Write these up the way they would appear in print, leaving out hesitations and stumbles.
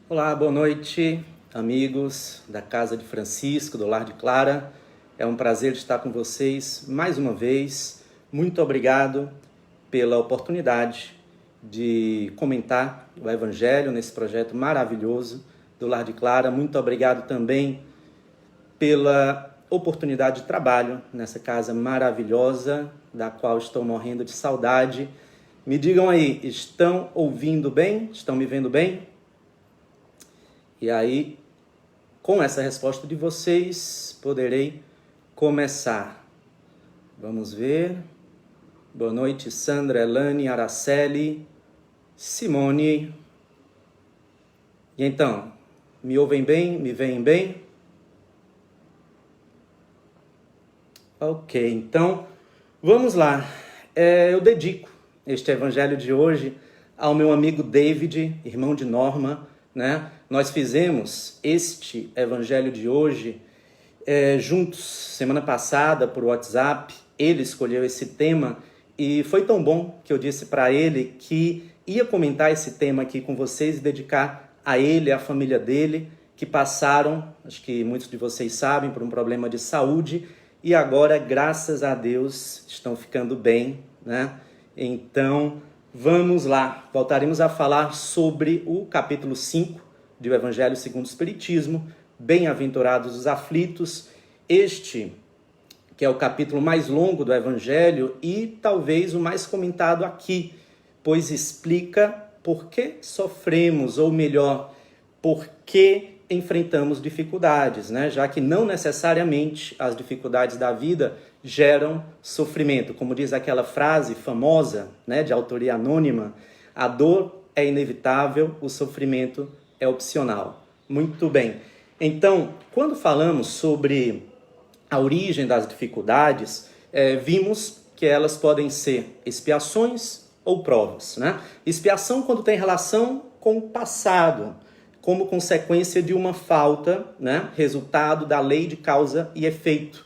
Olá, boa noite, amigos da Casa de Francisco, do Lar de Clara. É um prazer estar com vocês mais uma vez. Muito obrigado pela oportunidade de comentar o Evangelho nesse projeto maravilhoso do Lar de Clara. Muito obrigado também pela oportunidade de trabalho nessa casa maravilhosa, da qual estou morrendo de saudade. Me digam aí, estão ouvindo bem? Estão me vendo bem? E aí, com essa resposta de vocês, poderei começar. Vamos ver. Boa noite, Sandra, Elane, Araceli, Simone. E então, me ouvem bem? Me veem bem? Ok, então, vamos lá. Eu dedico este evangelho de hoje ao meu amigo David, irmão de Norma, né? Nós fizemos este evangelho de hoje juntos, semana passada, por WhatsApp. Ele escolheu esse tema e foi tão bom que eu disse para ele que ia comentar esse tema aqui com vocês e dedicar a ele, à família dele, que passaram, acho que muitos de vocês sabem, por um problema de saúde e agora, graças a Deus, estão ficando bem, né? Então, vamos lá. Voltaremos a falar sobre o capítulo 5 do Evangelho segundo o Espiritismo, Bem-aventurados os aflitos. Este, que é o capítulo mais longo do Evangelho e talvez o mais comentado aqui, pois explica por que sofremos, ou melhor, por que enfrentamos dificuldades, né? Já que não necessariamente as dificuldades da vida geram sofrimento. Como diz aquela frase famosa, né, de autoria anônima, a dor é inevitável, o sofrimento é opcional. Muito bem. Então, quando falamos sobre a origem das dificuldades, vimos que elas podem ser expiações ou provas, né? Expiação quando tem relação com o passado, como consequência de uma falta, né? Resultado da lei de causa e efeito.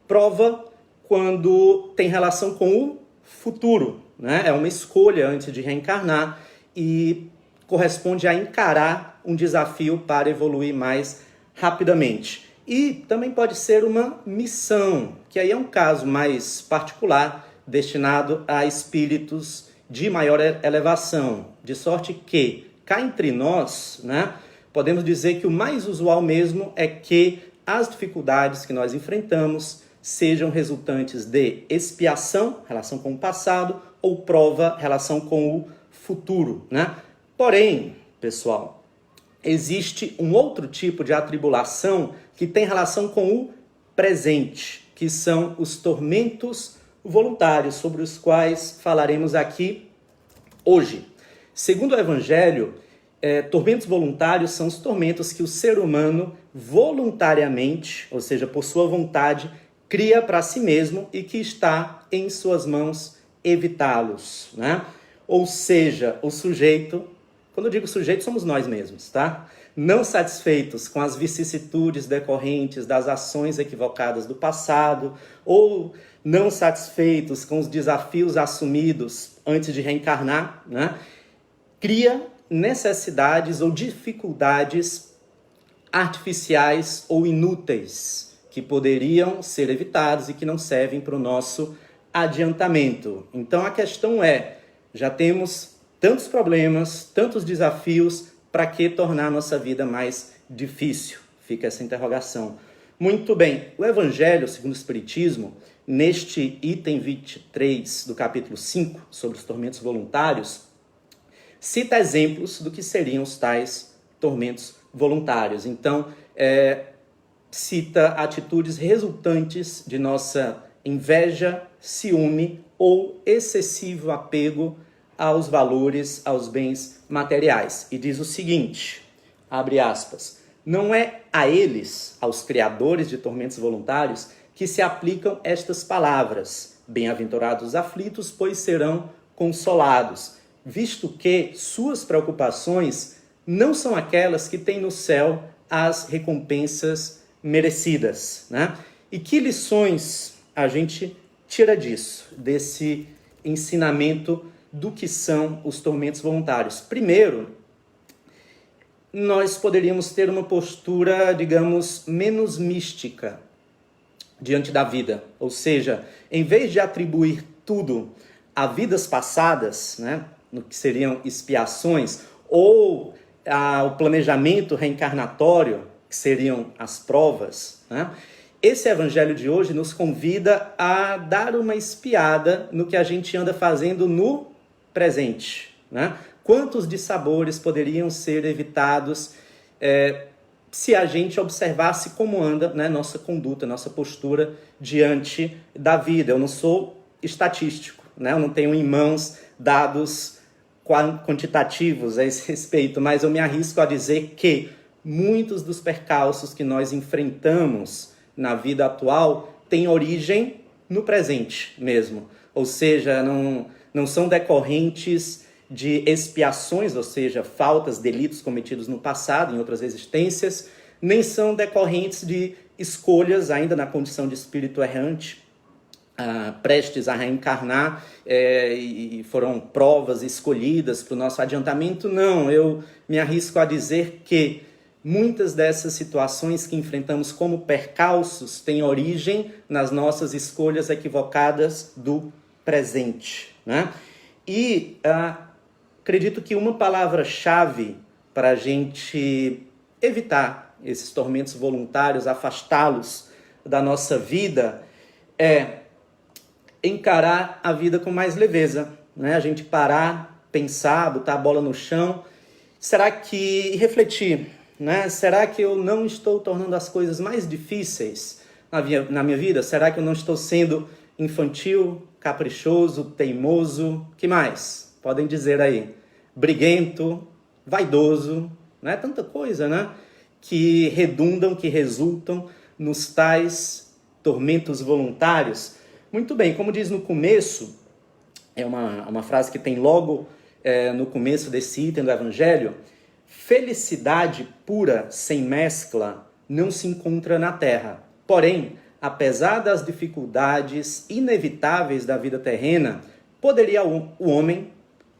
Prova quando tem relação com o futuro, né? É uma escolha antes de reencarnar e corresponde a encarar um desafio para evoluir mais rapidamente. E também pode ser uma missão, que aí é um caso mais particular, destinado a espíritos de maior elevação, de sorte que, cá entre nós, né, podemos dizer que o mais usual mesmo é que as dificuldades que nós enfrentamos sejam resultantes de expiação, relação com o passado, ou prova, relação com o futuro, né? Porém, pessoal, existe um outro tipo de atribulação que tem relação com o presente, que são os tormentos voluntários, sobre os quais falaremos aqui hoje. Segundo o Evangelho, tormentos voluntários são os tormentos que o ser humano voluntariamente, ou seja, por sua vontade, cria para si mesmo e que está em suas mãos evitá-los, né? Ou seja, o sujeito, quando eu digo sujeito, somos nós mesmos, tá? Não satisfeitos com as vicissitudes decorrentes das ações equivocadas do passado, ou não satisfeitos com os desafios assumidos antes de reencarnar, né? Cria necessidades ou dificuldades artificiais ou inúteis que poderiam ser evitados e que não servem para o nosso adiantamento. Então a questão é, já temos tantos problemas, tantos desafios, para que tornar a nossa vida mais difícil? Fica essa interrogação. Muito bem, o Evangelho segundo o Espiritismo, neste item 23 do capítulo 5, sobre os tormentos voluntários, cita exemplos do que seriam os tais tormentos voluntários. Então, cita atitudes resultantes de nossa inveja, ciúme ou excessivo apego aos valores, aos bens materiais. E diz o seguinte, abre aspas, não é a eles, aos criadores de tormentos voluntários, que se aplicam estas palavras, bem-aventurados os aflitos, pois serão consolados, visto que suas preocupações não são aquelas que têm no céu as recompensas merecidas, né? E que lições a gente tira disso, desse ensinamento do que são os tormentos voluntários? Primeiro, nós poderíamos ter uma postura, digamos, menos mística diante da vida. Ou seja, em vez de atribuir tudo a vidas passadas, né, no que seriam expiações, ou ao planejamento reencarnatório, que seriam as provas, né, esse evangelho de hoje nos convida a dar uma espiada no que a gente anda fazendo no presente, né? Quantos dissabores poderiam ser evitados se a gente observasse como anda, né, nossa conduta, nossa postura diante da vida. Eu não sou estatístico, né? Eu não tenho em mãos dados quantitativos a esse respeito, mas eu me arrisco a dizer que muitos dos percalços que nós enfrentamos na vida atual têm origem no presente mesmo. Ou seja, não são decorrentes de expiações, ou seja, faltas, delitos cometidos no passado, em outras existências, nem são decorrentes de escolhas ainda na condição de espírito errante, prestes a reencarnar, e foram provas escolhidas para o nosso adiantamento. Não, eu me arrisco a dizer que muitas dessas situações que enfrentamos como percalços têm origem nas nossas escolhas equivocadas do presente, né? E acredito que uma palavra-chave para a gente evitar esses tormentos voluntários, afastá-los da nossa vida, é encarar a vida com mais leveza, né? A gente parar, pensar, botar a bola no chão. E refletir, né? Será que eu não estou tornando as coisas mais difíceis na minha vida? Será que eu não estou sendo infantil, caprichoso, teimoso? Que mais? Podem dizer aí. Briguento, vaidoso, né? Tanta coisa, né? Que redundam, que resultam nos tais tormentos voluntários. Muito bem, como diz no começo, é uma frase que tem logo no começo desse item do Evangelho: felicidade pura, sem mescla, não se encontra na terra. Porém, apesar das dificuldades inevitáveis da vida terrena, poderia o homem,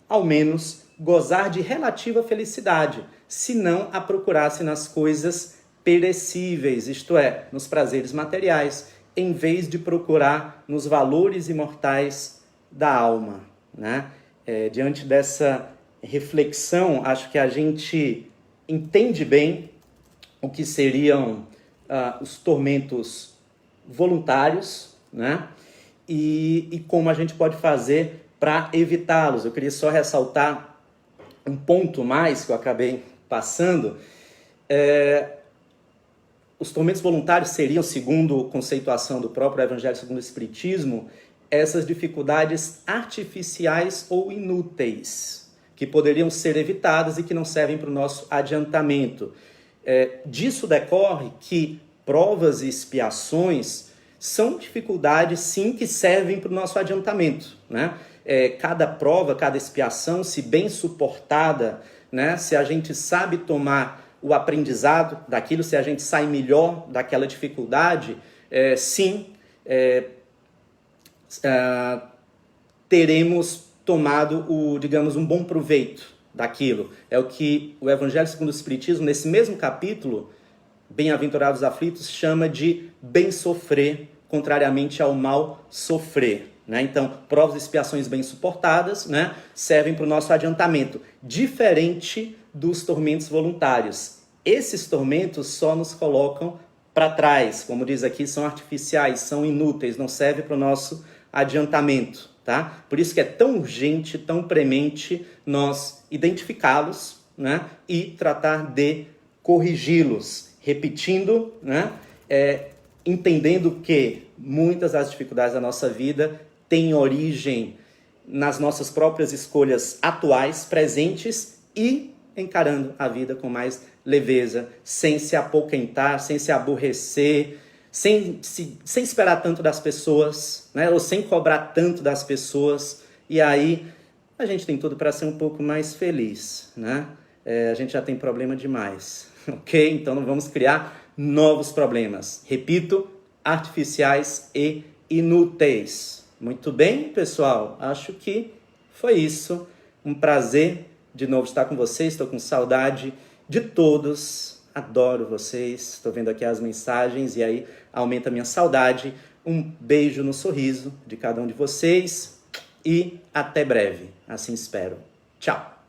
ao menos, gozar de relativa felicidade, se não a procurasse nas coisas perecíveis, isto é, nos prazeres materiais, em vez de procurar nos valores imortais da alma, né? Diante dessa reflexão, acho que a gente entende bem o que seriam os tormentos voluntários, né? E como a gente pode fazer para evitá-los. Eu queria só ressaltar um ponto mais que eu acabei passando. Os tormentos voluntários seriam, segundo a conceituação do próprio Evangelho segundo o Espiritismo, essas dificuldades artificiais ou inúteis, que poderiam ser evitadas e que não servem para o nosso adiantamento. Disso decorre que provas e expiações são dificuldades, sim, que servem para o nosso adiantamento, né? Cada prova, cada expiação, se bem suportada, né? Se a gente sabe tomar o aprendizado daquilo, se a gente sai melhor daquela dificuldade, teremos tomado digamos, um bom proveito daquilo. É o que o Evangelho segundo o Espiritismo, nesse mesmo capítulo, Bem-aventurados aflitos, chama de bem sofrer, contrariamente ao mal sofrer, né? Então, provas e expiações bem suportadas, né, servem para o nosso adiantamento, diferente dos tormentos voluntários. Esses tormentos só nos colocam para trás, como diz aqui, são artificiais, são inúteis, não servem para o nosso adiantamento, tá? Por isso que é tão urgente, tão premente nós identificá-los, né, e tratar de corrigi-los, repetindo, né, entendendo que muitas das dificuldades da nossa vida têm origem nas nossas próprias escolhas atuais, presentes, e encarando a vida com mais leveza, sem se apoquentar, sem se aborrecer, sem esperar tanto das pessoas, né, ou sem cobrar tanto das pessoas. E aí a gente tem tudo para ser um pouco mais feliz, né? A gente já tem problema demais, ok? Então não vamos criar novos problemas. Repito, artificiais e inúteis. Muito bem, pessoal? Acho que foi isso. Um prazer de novo estar com vocês. Estou com saudade de todos. Adoro vocês. Estou vendo aqui as mensagens e aí aumenta a minha saudade. Um beijo no sorriso de cada um de vocês e até breve. Assim espero. Tchau.